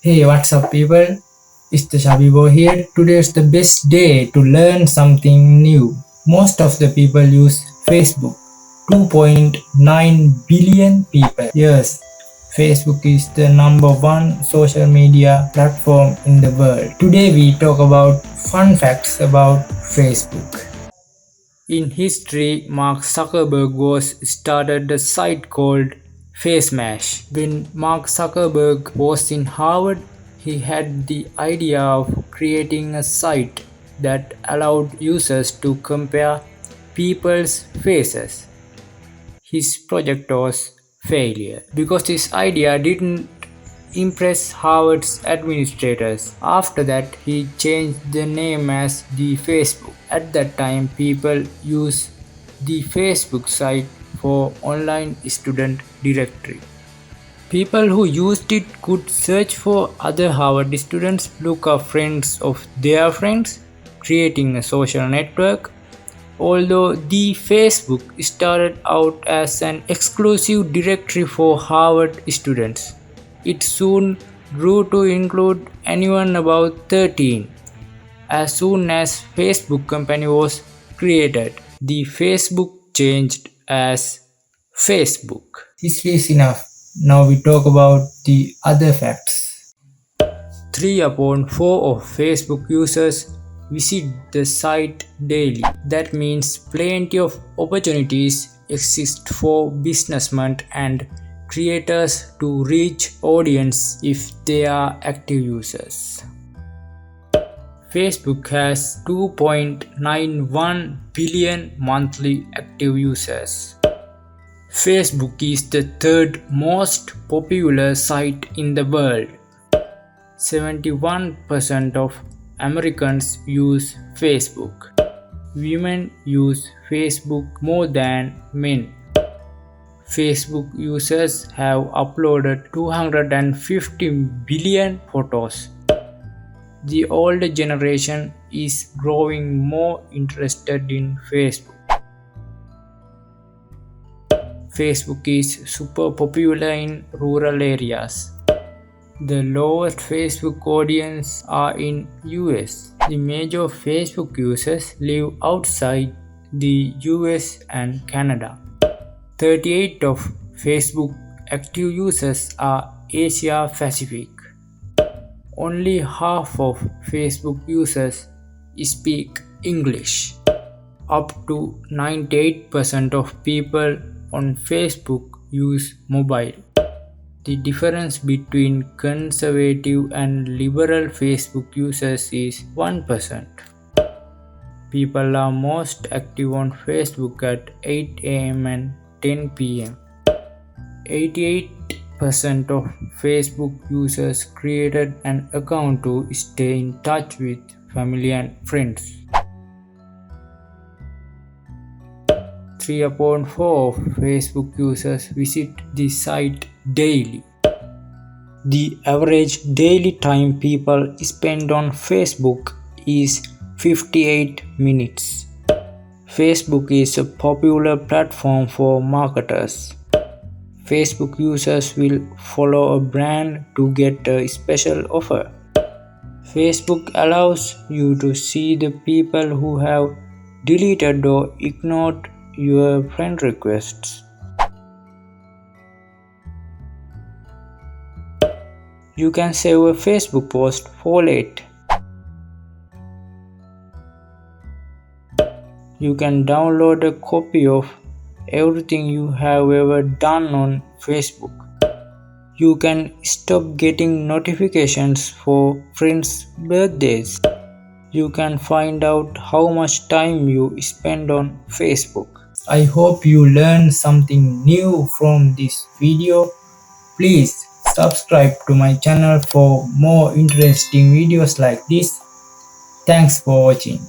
Hey, what's up, people? It's the Shabby Boy here. Today is the best day to learn something new. Most of the people use Facebook. 2.9 billion people. Yes, Facebook is the number one social media platform in the world. Today we talk about fun facts about Facebook. In history, Mark Zuckerberg was started a site called FaceMash. When Mark Zuckerberg was in Harvard, he had the idea of creating a site that allowed users to compare people's faces. His project was failure because his idea didn't impress Harvard's administrators. After that, he changed the name as the Facebook. At that time, people used the Facebook site for online student directory. People who used it could search for other Harvard students, look up friends of their friends, creating a social network. Although the Facebook started out as an exclusive directory for Harvard students, it soon grew to include anyone above 13. As soon as Facebook company was created, the Facebook changed as Facebook. This is enough. Now we talk about the other facts. 3 upon 4 of Facebook users visit the site daily. That means plenty of opportunities exist for businessmen and creators to reach audience if they are active users. Facebook has 2.91 billion monthly active users. Facebook is the third most popular site in the world. 71% of Americans use Facebook. Women use Facebook more than men. Facebook users have uploaded 250 billion photos. The older generation is growing more interested in Facebook. Facebook is super popular in rural areas. The lowest Facebook audience are in US. The major Facebook users live outside the US and Canada. 38 of Facebook active users are Asia Pacific. Only half of Facebook users speak English. Up to 98% of people on Facebook use mobile. The difference between conservative and liberal Facebook users is 1%. People are most active on Facebook at 8 am and 10 pm. 88% of Facebook users created an account to stay in touch with family and friends. 3 upon 4 of Facebook users visit the site daily. The average daily time people spend on Facebook is 58 minutes. Facebook is a popular platform for marketers. Facebook users will follow a brand to get a special offer. Facebook allows you to see the people who have deleted or ignored your friend requests. You can save a Facebook post for late. You can download a copy of everything you have ever done on Facebook. You can stop getting notifications for friends' birthdays. You can find out how much time you spend on Facebook. I hope you learned something new from this video. Please subscribe to my channel for more interesting videos like this. Thanks for watching.